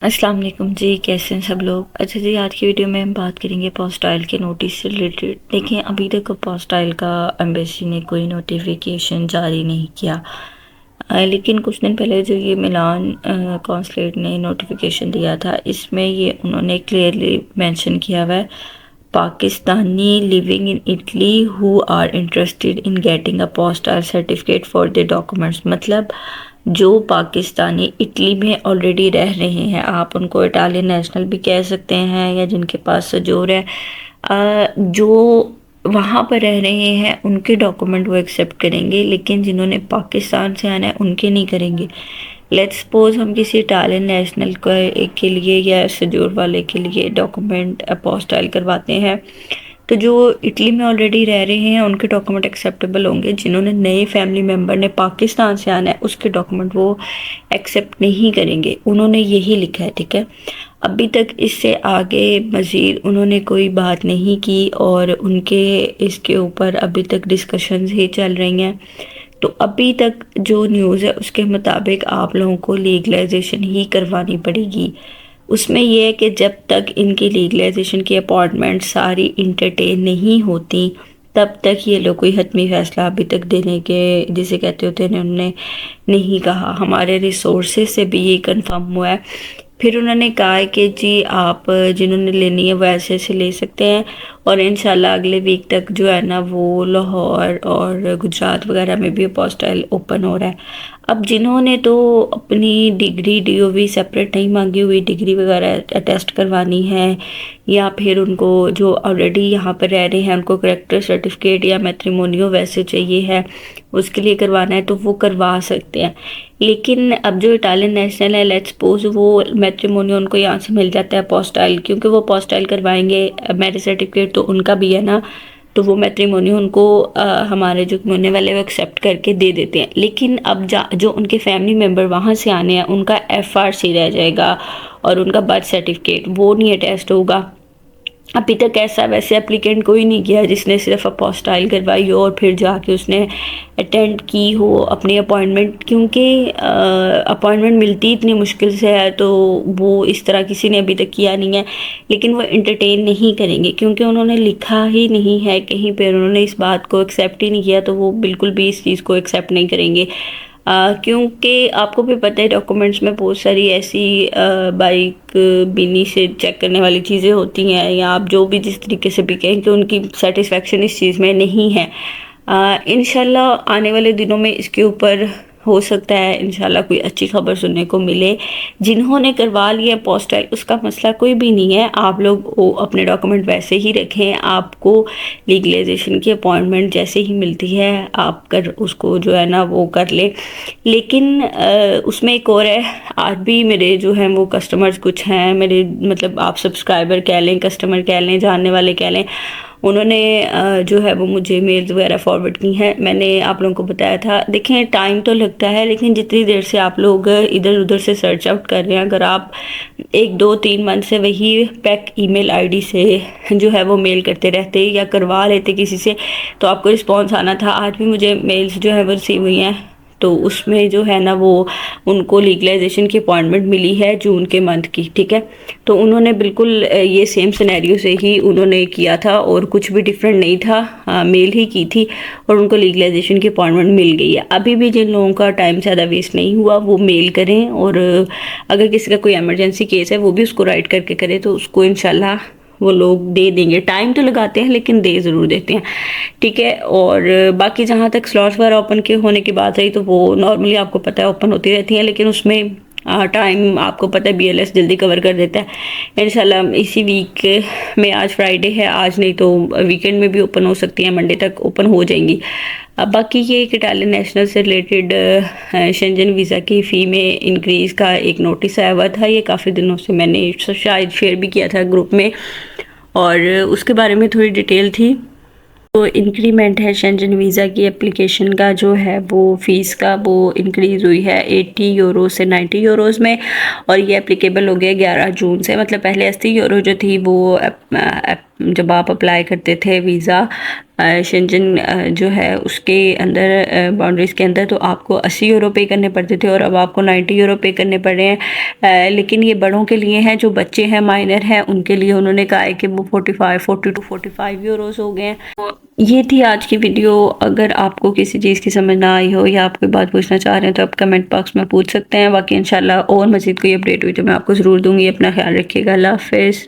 अस्सलाम वालेकुम जी, कैसे हैं सब लोग। अच्छा जी, आज की वीडियो में हम बात करेंगे पोस्टाइल के नोटिस से रिलेटेड। देखें, अभी तक पोस्टाइल का एम्बेसी ने कोई नोटिफिकेशन जारी नहीं किया। लेकिन कुछ दिन पहले जो ये मिलान कॉन्सुलेट ने नोटिफिकेशन दिया था, इसमें ये उन्होंने क्लियरली मेंशन किया हुआ है, Pakistani living in Italy who are interested in getting a apostille certificate for the documents. मतलब जो पाकिस्तानी इटली में ऑलरेडी रह रहे हैं, आप उनको इटालियन नेशनल भी कह सकते हैं, या जिनके पास सजोर है, जो वहाँ पर रह रहे हैं उनके डॉक्यूमेंट वो एक्सेप्ट करेंगे, लेकिन जिन्होंने पाकिस्तान से आना है उनके नहीं करेंगे। लेट्स सपोज हम किसी इटालियन नेशनल के लिए या सजोर वाले के लिए डॉक्यूमेंट अपोस्टाइल करवाते हैं, तो जो इटली में ऑलरेडी रह रहे हैं उनके डॉक्यूमेंट एक्सेप्टेबल होंगे। जिन्होंने नए फैमिली मेम्बर ने पाकिस्तान से आना है उसके डॉक्यूमेंट वो एक्सेप्ट नहीं करेंगे। उन्होंने यही लिखा है, ठीक है। अभी तक इससे आगे मज़ीद उन्होंने कोई बात नहीं की और उनके इसके ऊपर अभी तक डिस्कशंस ही चल रही हैं। तो अभी तक जो न्यूज़ है उसके मुताबिक आप लोगों को लीगलाइजेशन ही करवानी पड़ेगी। उसमें यह है कि जब तक इनकी लीगलाइजेशन की अपॉइंटमेंट सारी इंटरटेन नहीं होती, तब तक ये लोग कोई हतमी फैसला अभी तक देने के, जिसे कहते होते हैं, उन्होंने नहीं कहा। हमारे रिसोर्सेज से भी ये कंफर्म हुआ है। फिर उन्होंने कहा है कि जी आप जिन्होंने लेनी है वो ऐसे ऐसे ले सकते हैं, और इंशाल्लाह अगले वीक तक जो है ना वो लाहौर और गुजरात वगैरह में भी पोस्टाइल ओपन हो रहा है। अब जिन्होंने तो अपनी डिग्री डीओवी सेपरेट नहीं मांगी हुई, डिग्री वगैरह अटेस्ट करवानी है, या फिर उनको जो ऑलरेडी यहाँ पर रह रहे हैं उनको करेक्टर सर्टिफिकेट या मैट्रिमोनियो वैसे चाहिए है, उसके लिए करवाना है तो वो करवा सकते हैं। लेकिन अब जो इटालियन नेशनल है, लेट्स सपोज वो मैट्रिमोनियो उनको यहाँ से मिल जाता है पोस्टाइल, क्योंकि वो पोस्टाइल करवाएंगे, मैरिज सर्टिफिकेट तो उनका भी है ना, तो वो मैट्रिमोनियो उनको हमारे जो होने वाले वो एक्सेप्ट करके दे देते हैं। लेकिन अब जो उनके फैमिली मेम्बर वहाँ से आने हैं उनका एफआरसी रह जाएगा और उनका बर्थ सर्टिफिकेट वो नहीं अटेस्ट होगा। अभी तक ऐसा वैसे एप्लीकेंट कोई नहीं किया जिसने सिर्फ अपोस्टाइल करवाई हो और फिर जाके उसने अटेंड की हो अपनी अपॉइंटमेंट, क्योंकि अपॉइंटमेंट मिलती इतनी मुश्किल से है, तो वो इस तरह किसी ने अभी तक किया नहीं है। लेकिन वो एंटरटेन नहीं करेंगे क्योंकि उन्होंने लिखा ही नहीं है कहीं पर, उन्होंने इस बात को एक्सेप्ट ही नहीं किया, तो वो बिल्कुल भी इस चीज़ को एक्सेप्ट नहीं करेंगे। क्योंकि आपको भी पता है डॉक्यूमेंट्स में बहुत सारी ऐसी बाइक बीनी से चेक करने वाली चीज़ें होती हैं, या आप जो भी जिस तरीके से भी कहें कि उनकी सेटिस्फेक्शन इस चीज़ में नहीं है। इंशाल्लाह आने वाले दिनों में इसके ऊपर हो सकता है इंशाल्लाह कोई अच्छी खबर सुनने को मिले। जिन्होंने करवा लिया पोस्टाइल उसका मसला कोई भी नहीं है, आप लोग अपने डॉक्यूमेंट वैसे ही रखें। आपको लीगलाइजेशन की अपॉइंटमेंट जैसे ही मिलती है आप कर उसको जो है ना वो कर ले। लेकिन उसमें एक और है, आज भी मेरे जो हैं वो कस्टमर्स कुछ हैं, मेरे मतलब आप सब्सक्राइबर कह लें, कस्टमर कह लें, जानने वाले कह लें, उन्होंने जो है वो मुझे मेल्स वगैरह फॉरवर्ड की हैं। मैंने आप लोगों को बताया था, देखें टाइम तो लगता है, लेकिन जितनी देर से आप लोग इधर उधर से सर्च आउट कर रहे हैं, अगर आप 1 2 3 मंथ से वही पैक ईमेल आईडी से जो है वो मेल करते रहते या करवा लेते किसी से, तो आपको रिस्पॉन्स आना था। आज भी मुझे मेल्स जो है वो रिसीव हुई हैं, तो उसमें जो है ना वो उनको लीगलाइजेशन की अपॉइंटमेंट मिली है जून के मंथ की, ठीक है। तो उन्होंने बिल्कुल ये सेम सिनेरियो से ही उन्होंने किया था और कुछ भी डिफरेंट नहीं था, मेल ही की थी और उनको लीगलाइजेशन की अपॉइंटमेंट मिल गई है। अभी भी जिन लोगों का टाइम ज़्यादा वेस्ट नहीं हुआ वो मेल करें, और अगर किसी का कोई इमरजेंसी केस है वो भी उसको राइट करके करे, तो उसको इंशाल्लाह वो लोग दे देंगे। टाइम तो लगाते हैं लेकिन दे ज़रूर देते हैं, ठीक है। और बाकी जहाँ तक स्लॉट्स वगैरह ओपन के होने की बात रही, तो वो नॉर्मली आपको पता है ओपन होती रहती हैं, लेकिन उसमें टाइम आपको पता है बीएलएस जल्दी कवर कर देता है। इंशाल्लाह इसी वीक में, आज फ्राइडे है, आज नहीं तो वीकेंड में भी ओपन हो सकती हैं, मंडे तक ओपन हो जाएंगी। अब बाकी ये एक इटालियन नेशनल से रिलेटेड शेंजन वीज़ा की फ़ी में इंक्रीज़ का एक नोटिस आया हुआ था। ये काफ़ी दिनों से मैंने शायद शेयर भी किया था ग्रुप में, और उसके बारे में थोड़ी डिटेल थी। तो इंक्रीमेंट है शेंजन वीज़ा की एप्लीकेशन का जो है वो फ़ीस का वो इंक्रीज़ हुई है 80 यूरो से 90 यूरोज़ में, और ये एप्लीकेबल हो गया 11 जून से। मतलब पहले 80 यूरो जो थी वो जब आप अप्लाई करते थे वीज़ा शेंजन जो है उसके अंदर बाउंड्रीज़ के अंदर, तो आपको 80 यूरो पे करने पड़ते थे और अब आपको 90 यूरो पे करने पड़ रहे हैं। लेकिन ये बड़ों के लिए हैं, जो बच्चे हैं माइनर हैं उनके लिए उन्होंने कहा है कि वो 40 टू 45 यूरोस हो गए हैं। तो ये थी आज की वीडियो। अगर आपको किसी चीज़ की समझ ना आई हो या आप कोई बात पूछना चाह रहे हैं तो आप कमेंट बॉक्स में पूछ सकते हैं। बाकी इंशाल्लाह और मज़ीद कोई अपडेट हुई तो मैं आपको ज़रूर दूँगी। अपना ख्याल रखिएगा। अल्लाह हाफ़िज़।